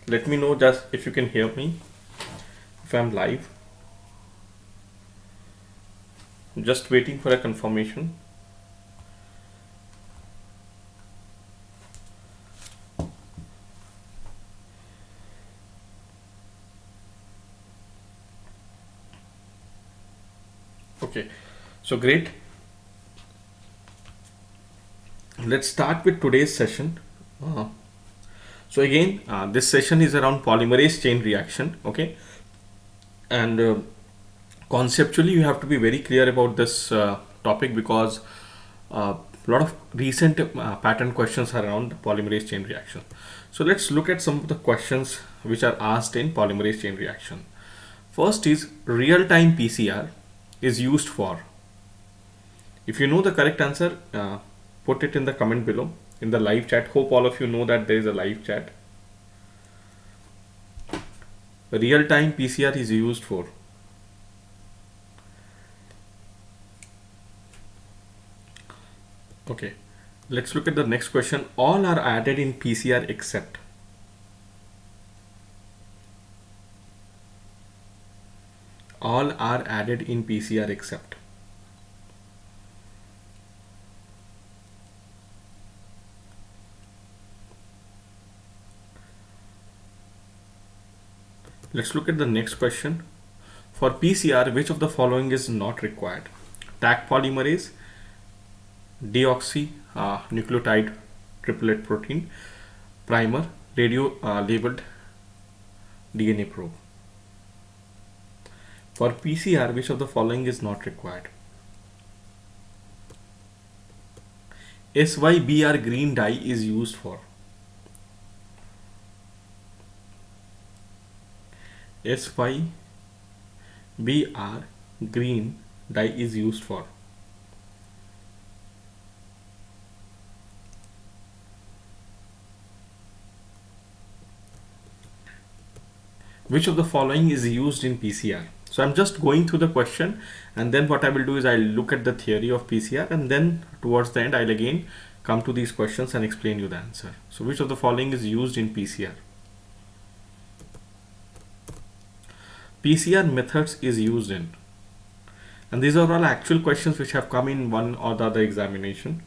Let me know just if you can hear me, if I'm live. I'm just waiting for a confirmation. Okay, so great. Let's start with today's session. So again, this session is around polymerase chain reaction. Okay, and conceptually you have to be very clear about this topic because a lot of recent pattern questions are around polymerase chain reaction. So let's look at some of the questions which are asked in polymerase chain reaction. First is real-time PCR is used for. If you know the correct answer, put it in the comment below in the live chat. Hope all of you know that there is a live chat. Real-time PCR is used for. Okay, let's look at the next question. All are added in PCR except. All are added in PCR except. Let's look at the next question. For PCR, which of the following is not required? Taq polymerase, deoxy nucleotide triplet protein, primer, radio labeled DNA probe. For PCR, which of the following is not required? SYBR green dye is used for. SYBR green dye is used for. Which of the following is used in PCR? So I'm just going through the question, and then what I will do is I'll look at the theory of PCR, and then towards the end I'll again come to these questions and explain you the answer. So which of the following is used in PCR? PCR methods is used in, and these are all actual questions which have come in one or the other examination.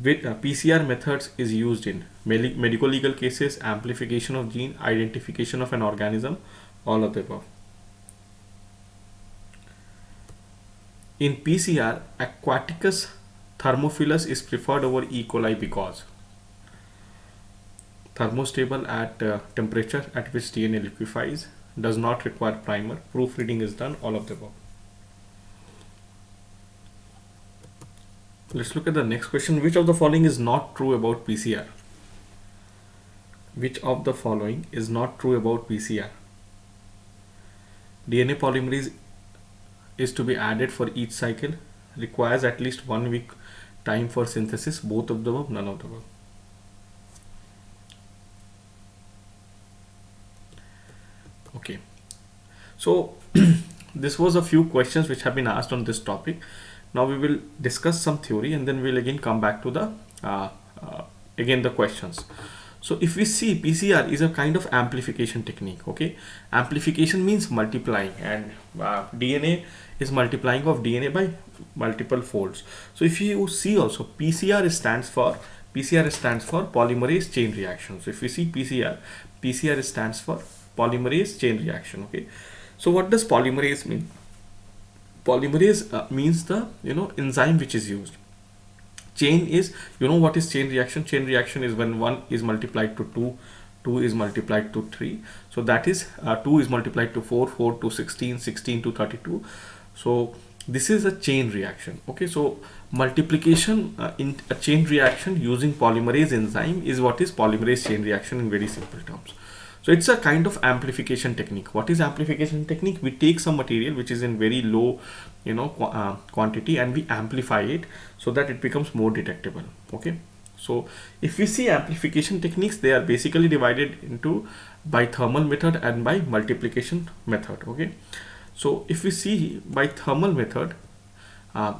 With PCR methods is used in medical legal cases, amplification of gene, identification of an organism, all of the above. In PCR, Aquaticus thermophilus is preferred over E. coli because thermostable at temperature at which DNA liquefies, does not require primer, proofreading is done, all of the above. Let's look at the next question. Which of the following is not true about PCR? Which of the following is not true about PCR? DNA polymerase is to be added for each cycle, requires at least 1 week time for synthesis, both of the above, none of the above. Okay, so this was a few questions which have been asked on this topic. Now we will discuss some theory, and then we'll again come back to the again the questions. So if we see, PCR is a kind of amplification technique. Okay, amplification means multiplying, and DNA is multiplying of DNA by multiple folds. So if you see also, PCR stands for polymerase chain reaction. So if we see PCR stands for polymerase chain reaction. Okay, so what does polymerase mean? Polymerase means the enzyme which is used. Chain is, what is chain reaction? Chain reaction is when 1 is multiplied to 2, 2 is multiplied to 3. So that is 2 is multiplied to 4, 4 to 16, 16 to 32. So this is a chain reaction. Okay, so multiplication in a chain reaction using polymerase enzyme is what is polymerase chain reaction in very simple terms. So it's a kind of amplification technique. What is amplification technique? We take some material which is in very low quantity, and we amplify it so that it becomes more detectable. Okay, so if we see amplification techniques, they are basically divided into by thermal method and by multiplication method. Okay, so if we see by thermal method,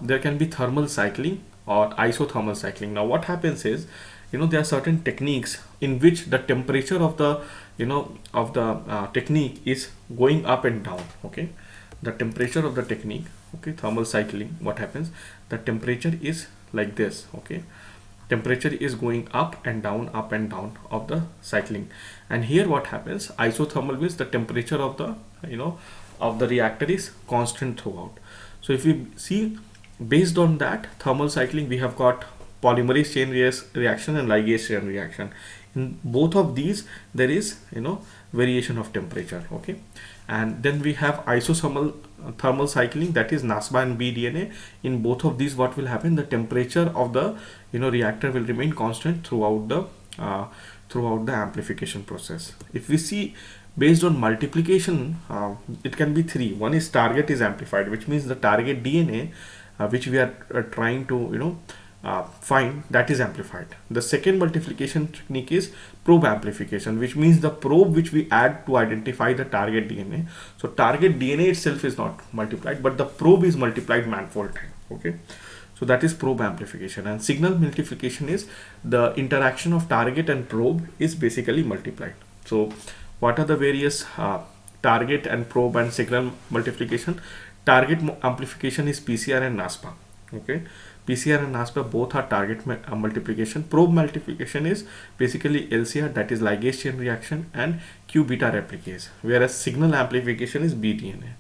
there can be thermal cycling or isothermal cycling. Now what happens is, there are certain techniques in which the temperature of the technique is going up and down. Okay, the temperature of the technique, okay, thermal cycling, what happens, the temperature is like this. Okay, temperature is going up and down of the cycling. And here what happens, isothermal means the temperature of the of the reactor is constant throughout. So if we see, based on that thermal cycling, we have got polymerase chain reaction and ligase chain reaction. In both of these there is variation of temperature. Okay, and then we have isothermal thermal cycling, that is NASBA and BDNA. In both of these, what will happen, the temperature of the reactor will remain constant throughout the amplification process. If we see, based on multiplication, it can be three. One is target is amplified, which means the target DNA which we are trying to find, that is amplified. The second multiplication technique is probe amplification, which means the probe which we add to identify the target DNA. So target DNA itself is not multiplied, but the probe is multiplied manifold time. Okay, so that is probe amplification. And signal multiplication is the interaction of target and probe is basically multiplied. So what are the various target and probe and signal multiplication? Target amplification is PCR and NASPA. Okay, PCR and NASPA both are target multiplication. Probe multiplication is basically LCR, that is ligase chain reaction, and Q beta replicase, whereas signal amplification is BDNA.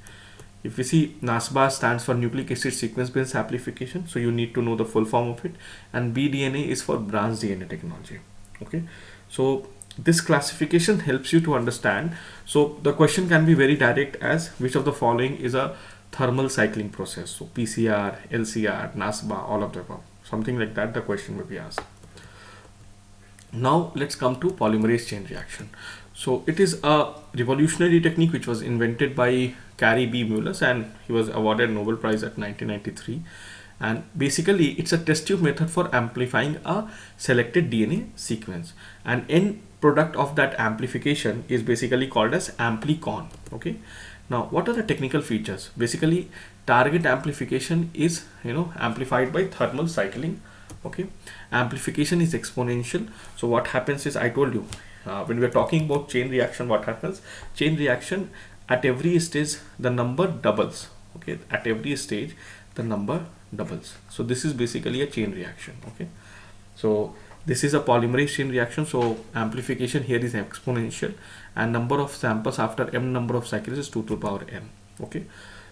If we see, NASBA stands for nucleic acid sequence based amplification, so you need to know the full form of it, and BDNA is for branch DNA technology. Okay, so this classification helps you to understand. So the question can be very direct, as which of the following is a thermal cycling process? So PCR, LCR, NASBA, all of the above, something like that the question will be asked. Now let's come to polymerase chain reaction. So it is a revolutionary technique which was invented by Carey B. Mullis, and he was awarded Nobel Prize at 1993. And basically it's a test tube method for amplifying a selected DNA sequence, and end product of that amplification is basically called as amplicon. Okay, now what are the technical features? Basically target amplification is amplified by thermal cycling. Okay, amplification is exponential. So what happens is, I told you when we are talking about chain reaction, what happens, chain reaction, at every stage the number doubles. Okay, at every stage the number doubles. So this is basically a chain reaction. Okay, so this is a polymerase chain reaction. So amplification here is exponential, and number of samples after m number of cycles is 2 to the power n. Okay,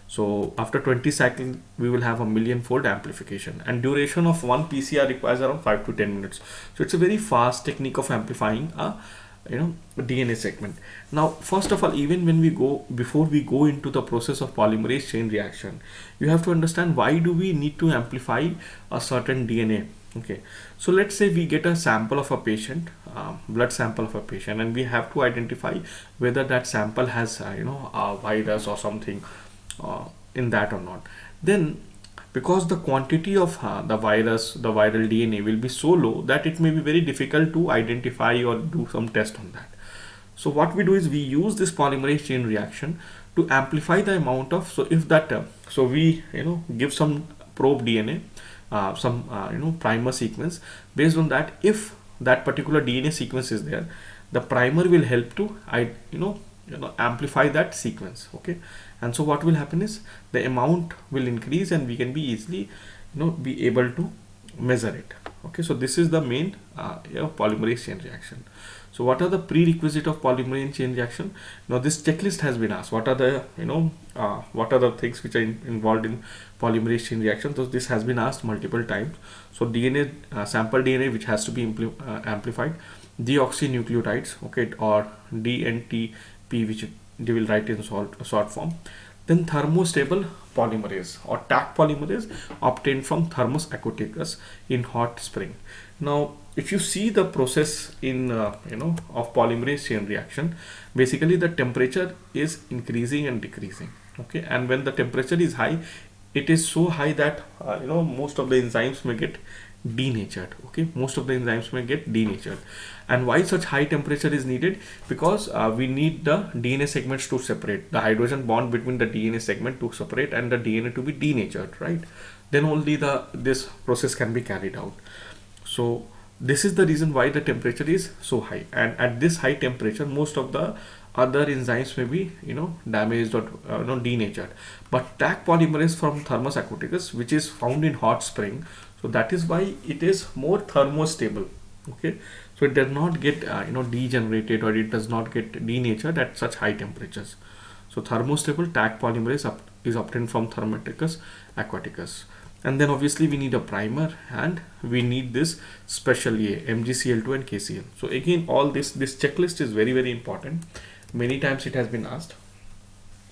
so after 20 cycles we will have a million fold amplification, and duration of one PCR requires around 5 to 10 minutes. So it's a very fast technique of amplifying a DNA segment. Now first of all, even when we before we go into the process of polymerase chain reaction, you have to understand why do we need to amplify a certain DNA. Okay, so let's say we get a sample of a patient, blood sample of a patient, and we have to identify whether that sample has a virus or something in that or not. Then because the quantity of the viral DNA will be so low that it may be very difficult to identify or do some test on that. So what we do is we use this polymerase chain reaction to amplify the amount of, so if that so we give some probe DNA, some primer sequence. Based on that, if that particular DNA sequence is there, the primer will help to amplify that sequence. Okay, and so what will happen is the amount will increase, and we can be easily be able to measure it. Okay, so this is the main polymerase chain reaction. So what are the prerequisite of polymerase chain reaction? Now this checklist has been asked. What are the what are the things which are involved in polymerase chain reaction? So this has been asked multiple times. So DNA, sample DNA which has to be amplified, deoxynucleotides, okay, or DNTP, which they will write in short form. Then thermostable polymerase or Taq polymerase obtained from Thermus aquaticus in hot spring. Now if you see the process in of polymerase chain reaction, basically the temperature is increasing and decreasing. Okay, and when the temperature is high, it is so high that most of the enzymes may get denatured. Okay, most of the enzymes may get denatured. And why such high temperature is needed? Because we need the DNA segments to separate, the hydrogen bond between the DNA segment to separate, and the DNA to be denatured, right? Then only this process can be carried out. So this is the reason why the temperature is so high, and at this high temperature most of the other enzymes may be damaged or denatured. But Taq polymerase from Thermus aquaticus, which is found in hot spring, so that is why it is more thermostable. Okay, so it does not get degenerated, or it does not get denatured at such high temperatures. So thermostable Taq polymerase is obtained from Thermaticus aquaticus. And then obviously we need a primer, and we need this special A, MgCl2 and KCl. So again, all this checklist is very, very important. Many times it has been asked.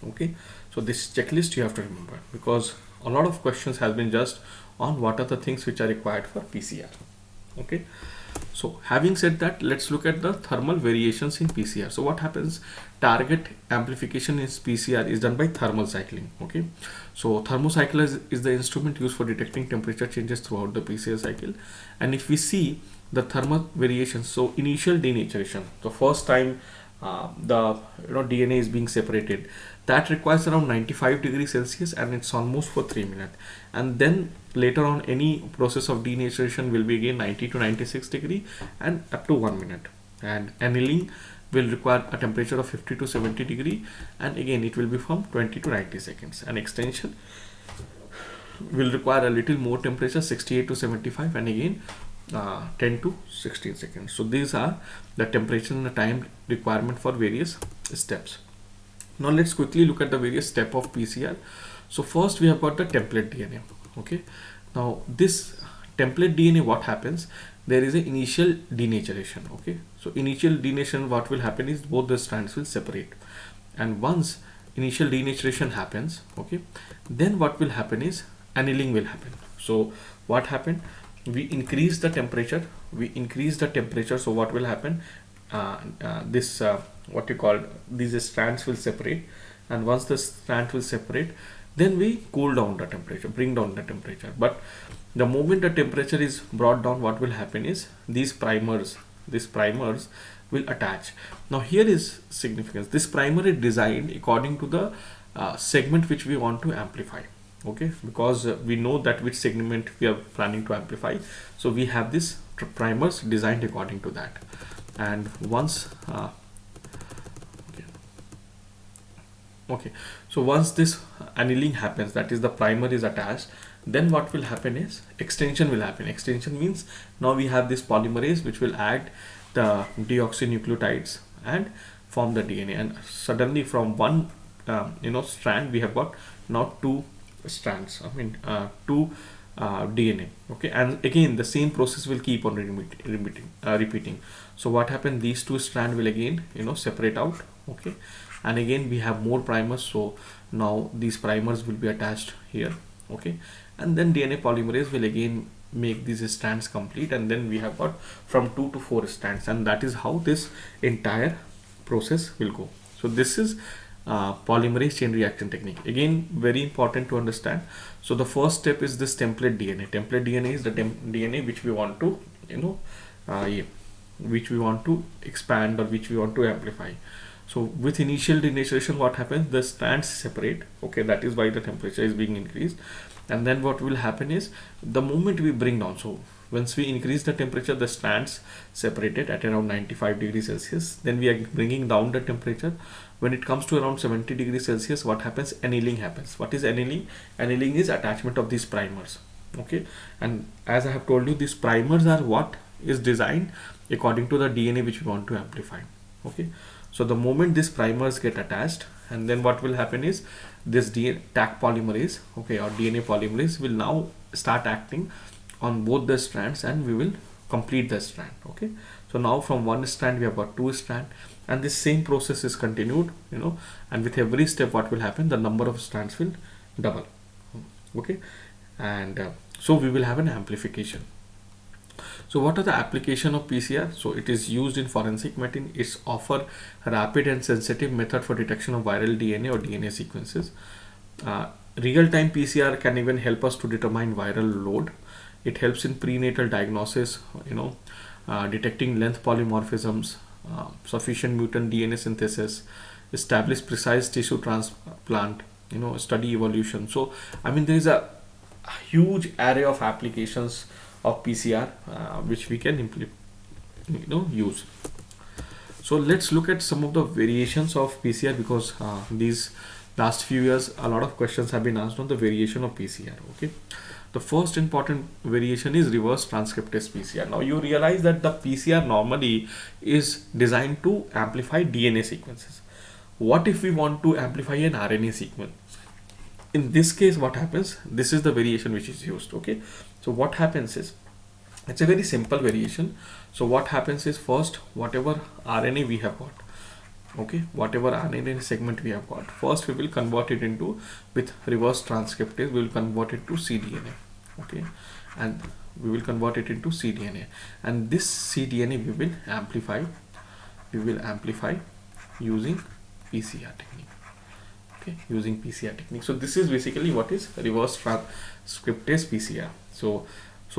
Okay, so this checklist you have to remember, because a lot of questions has been just on what are the things which are required for PCR. Okay, so having said that, let's look at the thermal variations in PCR. So what happens? Target amplification in PCR is done by thermal cycling. Okay, so thermocycler is the instrument used for detecting temperature changes throughout the PCR cycle. And if we see the thermal variations, so initial denaturation, the first time the DNA is being separated, that requires around 95 degrees Celsius, and it's almost for 3 minutes. And then later on, any process of denaturation will be again 90 to 96 degree and up to 1 minute. And annealing will require a temperature of 50 to 70 degree, and again it will be from 20 to 90 seconds. And extension will require a little more temperature, 68 to 75, and again 10 to 16 seconds. So these are the temperature and the time requirement for various steps. Now let's quickly look at the various steps of PCR. So first we have got the template DNA. Okay, now this template DNA, what happens? There is an initial denaturation. Okay, so initial denaturation, what will happen is both the strands will separate, and once initial denaturation happens, okay, then what will happen is annealing will happen. So what happened? We increase the temperature. So what will happen? This what you call, these strands will separate, and once the strands will separate, then we cool down the temperature, bring down the temperature. But the moment the temperature is brought down, what will happen is these primers will attach. Now here is significance. This primer is designed according to the segment which we want to amplify. Okay, because we know that which segment we are planning to amplify, so we have this primers designed according to that. And once so once this annealing happens, that is the primer is attached, then what will happen is extension will happen. Extension means now we have this polymerase which will add the deoxynucleotides and form the DNA, and suddenly from one strand we have got now two strands, two DNA. Okay, and again the same process will keep on repeating. So what happened? These two strands will again separate out. Okay, and again we have more primers, so now these primers will be attached here. Okay, and then DNA polymerase will again make these strands complete, and then we have got from 2 to 4 strands, and that is how this entire process will go. So this is polymerase chain reaction technique. Again, very important to understand. So the first step is this template DNA. Template DNA is the DNA which we want to which we want to expand, or which we want to amplify. So with initial denaturation, what happens? The strands separate. Okay, that is why the temperature is being increased. And then what will happen is the moment we bring down, so once we increase the temperature, the strands separated at around 95 degrees Celsius. Then we are bringing down the temperature. When it comes to around 70 degrees Celsius, what happens? Annealing happens. What is annealing? Annealing is attachment of these primers. Okay, and as I have told you, these primers are what is designed according to the DNA which we want to amplify. Okay, so the moment these primers get attached, and then what will happen is this Taq polymerase, okay, or DNA polymerase will now start acting on both the strands, and we will complete the strand. Okay, so now from one strand we have got two strands, and this same process is continued, and with every step what will happen? The number of strands will double. Okay, and so we will have an amplification. So what are the application of PCR? So it is used in forensic medicine. It's offer rapid and sensitive method for detection of viral DNA or DNA sequences. Real-time PCR can even help us to determine viral load. It helps in prenatal diagnosis, detecting length polymorphisms, sufficient mutant DNA synthesis, establish precise tissue transplant, study evolution. So I mean, there is a huge array of applications of PCR which we can use. So let's look at some of the variations of PCR, because these last few years a lot of questions have been asked on the variation of PCR. Okay, the first important variation is reverse transcriptase PCR. Now you realize that the PCR normally is designed to amplify DNA sequences. What if we want to amplify an RNA sequence? In this case, what happens? This is the variation which is used. Okay, so what happens is, it's a very simple variation. So what happens is, first whatever RNA we have got, okay, whatever RNA segment we have got, first we will convert it into, with reverse transcriptase we will convert it to cDNA. Okay, and we will convert it into cDNA, and this cDNA we will amplify using PCR technique. Okay, using PCR technique. So this is basically what is reverse transcriptase PCR. So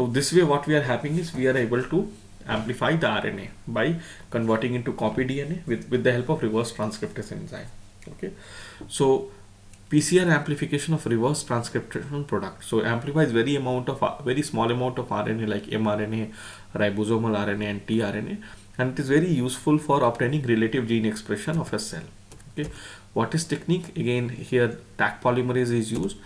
this way what we are having is, we are able to amplify the RNA by converting into copy DNA with the help of reverse transcriptase enzyme. Okay, so PCR amplification of reverse transcription product. So amplifies very small amount of RNA like mRNA, ribosomal RNA and tRNA, and it is very useful for obtaining relative gene expression of a cell. Okay, what is technique? Again, here Taq polymerase is used.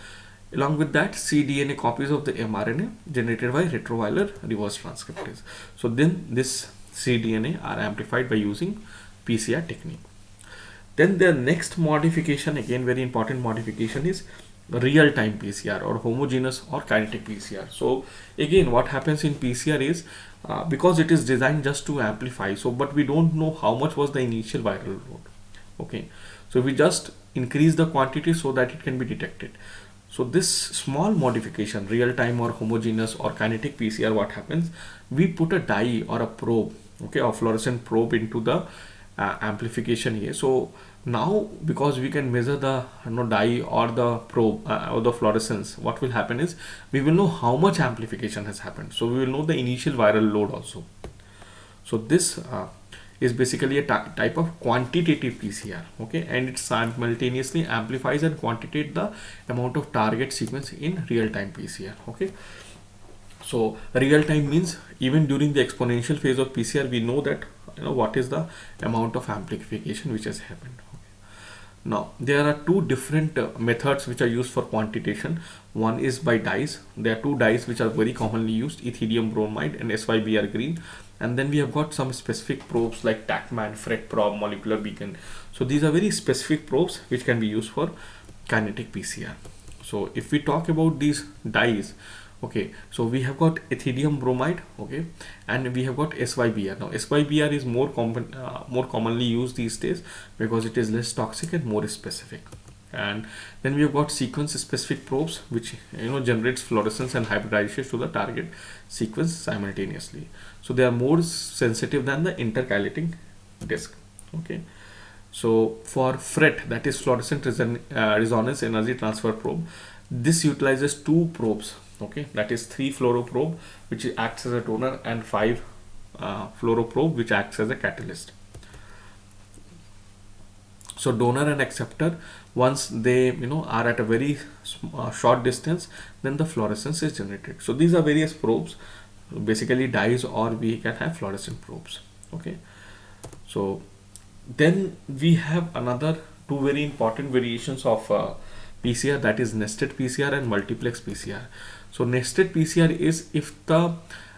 Along with that, cDNA copies of the mRNA generated by retroviral reverse transcriptase. So then this cDNA are amplified by using PCR technique. Then the next modification, again very important modification, is real-time PCR or homogeneous or kinetic PCR. So again, what happens in PCR is, because it is designed just to amplify, so but we don't know how much was the initial viral load. Okay, so we just increase the quantity so that it can be detected. So this small modification, real-time or homogeneous or kinetic PCR, what happens? We put a dye or a probe, okay, or fluorescent probe into the amplification here. So now, because we can measure the dye or the probe or the fluorescence, what will happen is, we will know how much amplification has happened. So we will know the initial viral load also. So this is basically a type of quantitative PCR. Okay, and it simultaneously amplifies and quantitate the amount of target sequence in real-time PCR. Okay, so real-time means even during the exponential phase of PCR, we know that what is the amount of amplification which has happened. Okay. Now there are two different methods which are used for quantitation. One is by dyes. There are two dyes which are very commonly used: ethidium bromide and SYBR green. And then we have got some specific probes like TACMAN, FRET probe, molecular beacon. So these are very specific probes which can be used for kinetic PCR. So if we talk about these dyes, okay, so we have got ethidium bromide, okay, and we have got SYBR. Now SYBR is more commonly used these days because it is less toxic and more specific. And then we have got sequence specific probes which generates fluorescence and hybridizes to the target sequence simultaneously. So they are more sensitive than the intercalating disk. Okay, so for FRET, that is fluorescent resonance energy transfer probe, this utilizes two probes. Okay, that is 3 fluoro probe which acts as a donor and 5 fluoro probe which acts as a catalyst. So donor and acceptor, once they are at a very short distance, then the fluorescence is generated. So these are various probes, basically dyes, or we can have fluorescent probes. Okay, so then we have another two very important variations of PCR, that is nested PCR and multiplex PCR. So nested PCR is if the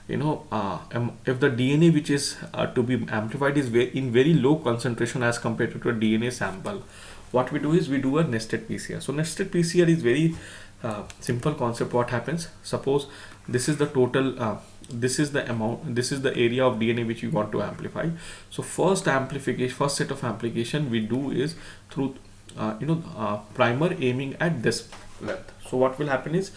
if the DNA which is to be amplified is in very low concentration as compared to a DNA sample, what we do is we do a nested PCR. So nested PCR is very simple concept. What happens? Suppose this is the total, this is the amount, this is the area of DNA which we want to amplify. So first set of amplification we do is through primer aiming at this length. So what will happen is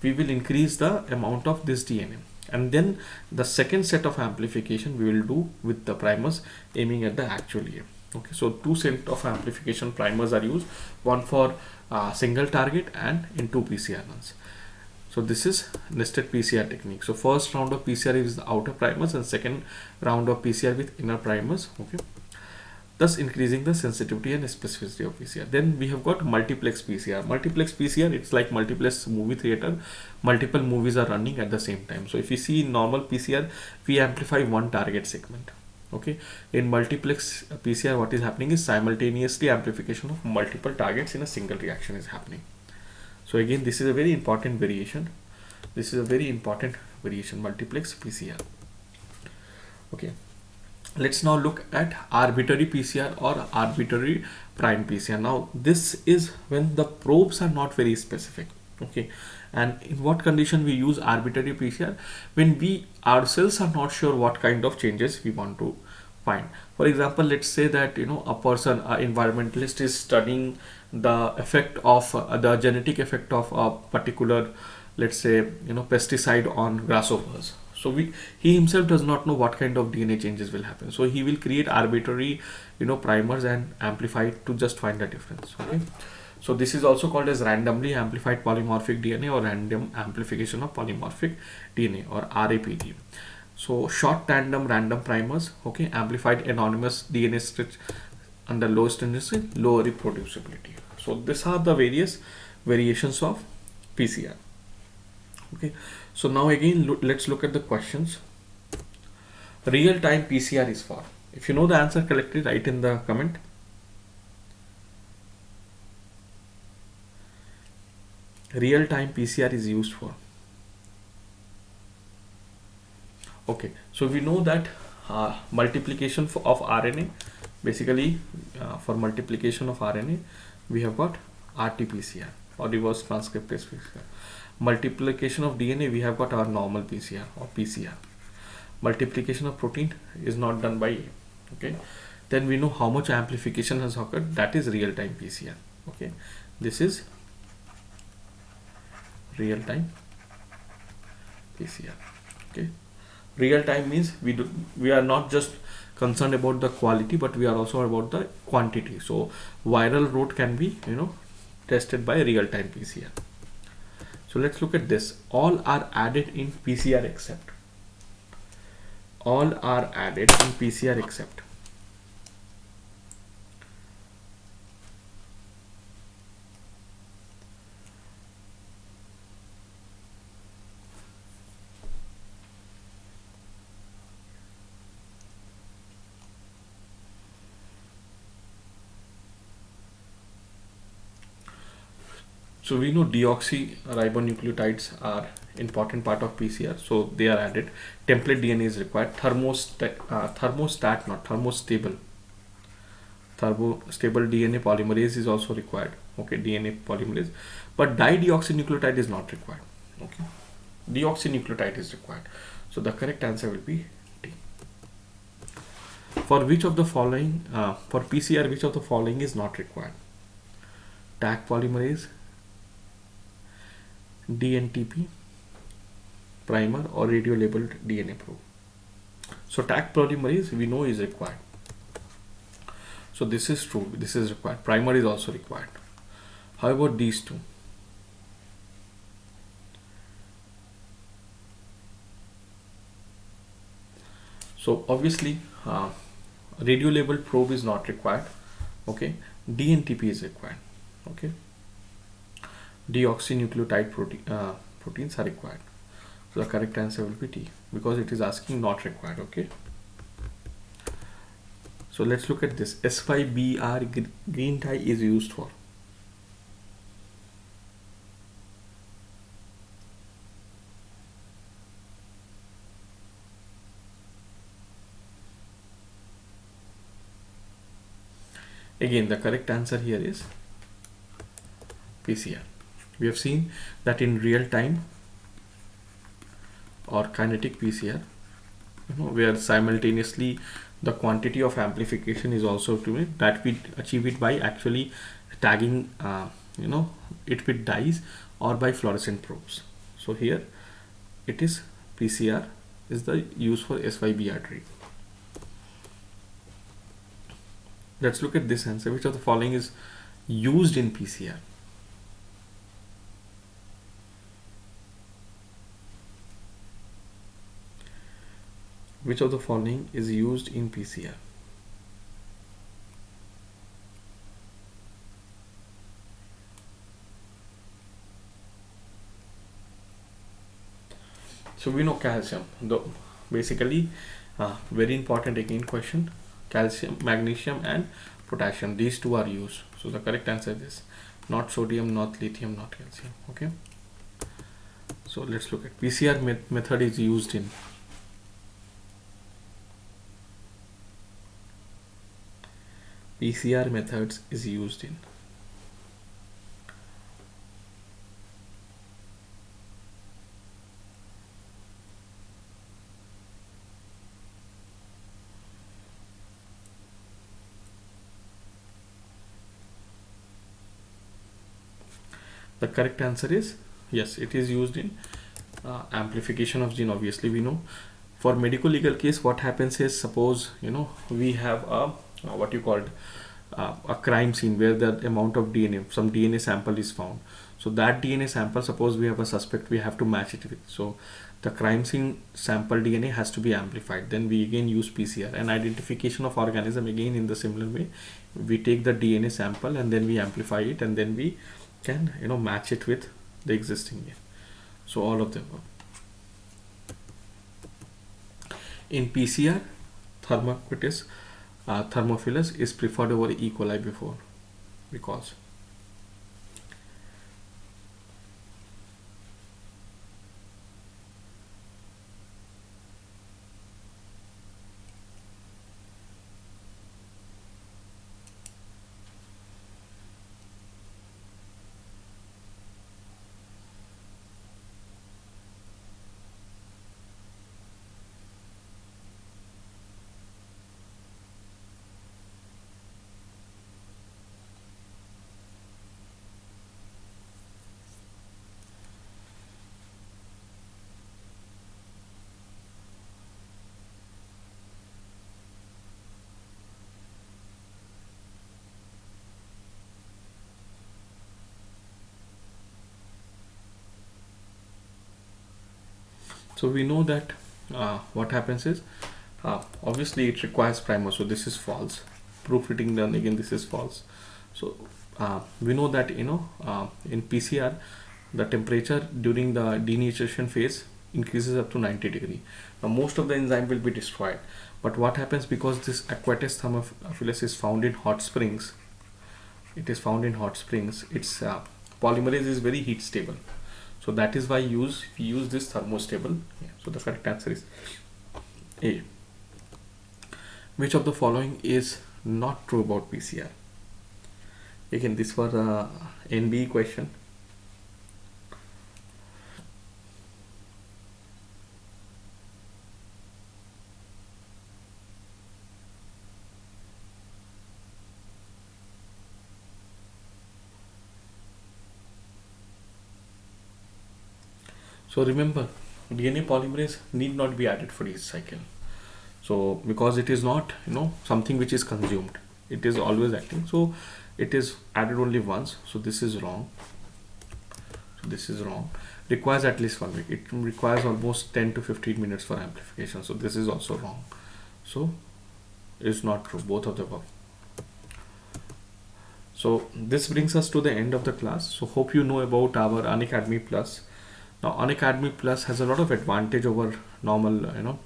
we will increase the amount of this DNA, and then the second set of amplification we will do with the primers aiming at the actual aim. Okay, so two set of amplification primers are used, one for single target and in 2 PCR runs. So this is nested PCR technique. So first round of PCR is the outer primers and second round of PCR with inner primers. Okay, thus increasing the sensitivity and specificity of PCR. Then we have got multiplex PCR. Multiplex PCR, it's like multiplex movie theater. Multiple movies are running at the same time. So if you see in normal PCR, we amplify one target segment. Okay, in multiplex PCR, what is happening is simultaneously amplification of multiple targets in a single reaction is happening. So again, this is a very important variation. This is a very important variation, multiplex PCR. Okay, let's now look at arbitrary PCR or arbitrary prime PCR. Now this is when the probes are not very specific. Okay, and in what condition we use arbitrary PCR? When we ourselves are not sure what kind of changes we want to find. For example, let's say that a person, environmentalist, is studying the effect of the genetic effect of a particular, let's say, pesticide on grasshoppers. So he himself does not know what kind of DNA changes will happen. So he will create arbitrary, primers and amplify it to just find the difference. Okay. So this is also called as randomly amplified polymorphic DNA or random amplification of polymorphic DNA or RAPD. So short tandem random primers, okay, amplified anonymous DNA stretch under low stringency, low reproducibility. So these are the various variations of PCR. Okay, so now again let's look at the questions. Real-time PCR is for. If you know the answer correctly, write in the comment. Real-time PCR is used for. Okay, so we know that multiplication of RNA, basically for multiplication of RNA, we have got RT-PCR or reverse transcriptase PCR. Multiplication of DNA, we have got our normal PCR or PCR. Multiplication of protein is not done by A. Okay, then we know how much amplification has occurred. That is real-time PCR. Okay, this is real-time PCR. Okay, real time means we are not just concerned about the quality, but we are also about the quantity. So viral load can be tested by real-time PCR. So let's look at this. All are added in PCR except. All are added in PCR except. So we know deoxyribonucleotides are important part of PCR, so they are added. Template DNA is required. Thermostable DNA polymerase is also required. Okay, DNA polymerase, but dideoxynucleotide is not required. Okay, deoxynucleotide is required. So the correct answer will be D. For which of the following, for PCR, which of the following is not required? Taq polymerase, DNTP primer, or radio labeled DNA probe. So Taq polymerase we know is required. So this is true, this is required. Primer is also required. How about these two? So obviously radio labeled probe is not required. Okay, DNTP is required. Okay, deoxynucleotide proteins are required. So the correct answer will be T, because it is asking not required. Okay, so let's look at this. S5BR green dye is used for. Again, the correct answer here is PCR. We have seen that in real time or kinetic PCR, where simultaneously the quantity of amplification is also to it, that we achieve it by actually tagging it with dyes or by fluorescent probes. So here it is PCR is the use for S5BR tree. Let's look at this answer. Which of the following is used in PCR? Which of the following is used in PCR? So we know calcium, though basically very important again question. Calcium, magnesium and potassium, these two are used. So the correct answer is not sodium, not lithium, not calcium. Okay, so let's look at PCR method is used in. PCR methods is used in. The correct answer is yes, it is used in amplification of gene. Obviously we know for medical legal case what happens is, suppose we have a what you called a crime scene where the amount of DNA, some DNA sample is found. So that DNA sample, suppose we have a suspect, we have to match it with. So the crime scene sample DNA has to be amplified. Then we again use PCR and identification of organism. Again in the similar way, we take the DNA sample and then we amplify it, and then we can match it with the existing DNA. So all of them. In PCR, Thermocritus thermophilus is preferred over E. coli before, because so we know that what happens is obviously it requires primer, so this is false. Proofreading done, again this is false. So we know that in PCR the temperature during the denaturation phase increases up to 90 degree. Now most of the enzyme will be destroyed, but what happens, because this aqueous thermophilus is found in hot springs, its polymerase is very heat stable. So that is why we use this thermostable. So the correct answer is A. Which of the following is not true about PCR? Again, this was a NBE question. So remember, DNA polymerase need not be added for each cycle. So because it is not something which is consumed, it is always acting. So it is added only once. So this is wrong. Requires at least 1 week. It requires almost 10 to 15 minutes for amplification. So this is also wrong. So it's not true, both of the above. So this brings us to the end of the class. So hope you know about our Unacademy Plus. Now Unacademy Plus has a lot of advantage over normal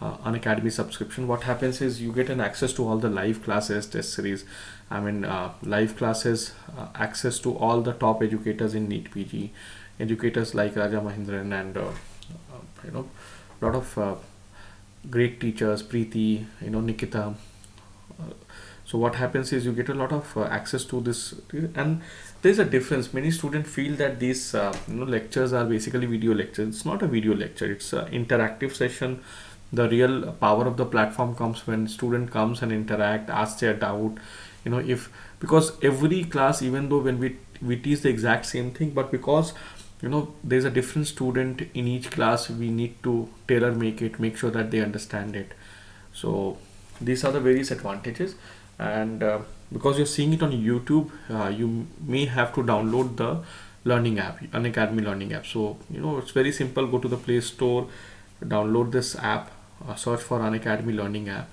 Unacademy subscription. What happens is you get an access to all the live classes, test series, live classes, access to all the top educators in NEET PG, educators like Raja Mahindran, and lot of great teachers, Preeti, Nikita. So what happens is you get a lot of access to this, and there's a difference. Many students feel that these lectures are basically video lectures. It's not a video lecture, it's an interactive session. The real power of the platform comes when student comes and interact, ask their doubt, because every class, even though when we teach the exact same thing, but because there's a different student in each class, we need to tailor make sure that they understand it. So these are the various advantages. And because you're seeing it on YouTube, you may have to download the learning app, Unacademy learning app. So it's very simple. Go to the Play Store, download this app, search for Unacademy learning app,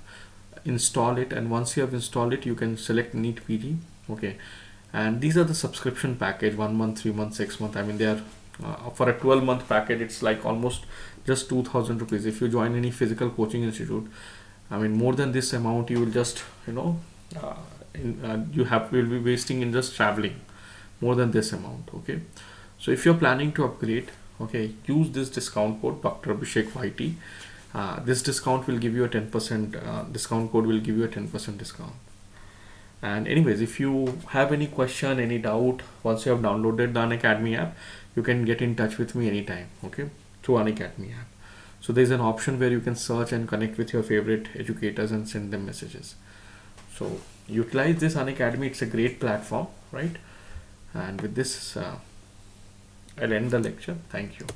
install it, and once you have installed it, you can select NEET PG. Okay, and these are the subscription package: 1 month, 3 months, 6 months. They are for a 12-month package. It's like almost just 2000 rupees. If you join any physical coaching institute, I mean, more than this amount you will just, uh, will be wasting in just traveling, more than this amount. Okay, so if you're planning to upgrade, okay, use this discount code Dr. Abhishek YT. This discount will give you a 10% discount code will give you a 10% discount. And anyways, if you have any question, any doubt, once you have downloaded the Unacademy app, you can get in touch with me anytime, okay, through Unacademy app. So there's an option where you can search and connect with your favorite educators and send them messages. So utilize this Unacademy. It's a great platform, right? And with this, I'll end the lecture. Thank you.